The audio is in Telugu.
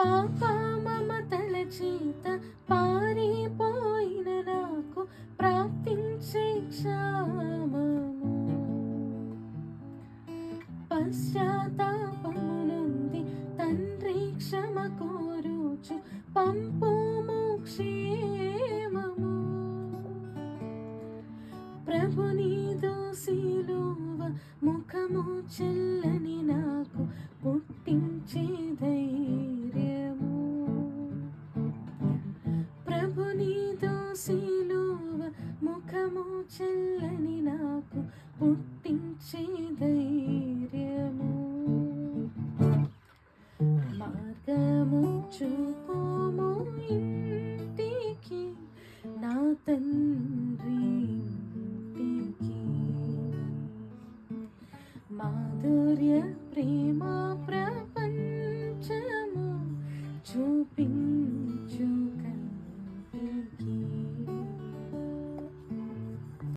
పాప మమతల చేత పారిపోయిన నాకు ప్రాప్తించే క్షామము, పశ్చాత్తాపము నుండి తండ్రి క్షమ కోరుచు పంపుము క్షేమము. ప్రభు నీదు సిలువ ముఖము చెల్లని నాకు పుట్టించే ధైర్యము. ప్రభు నీదు సిలువ ముఖము చెల్లని నాకు పుట్టించే ధైర్యము. మార్గము చూపుము ఇంటికి నా తండ్రి ఇంటికి, మాధుర్య ప్రేమ ప్రపంచము చూపించుక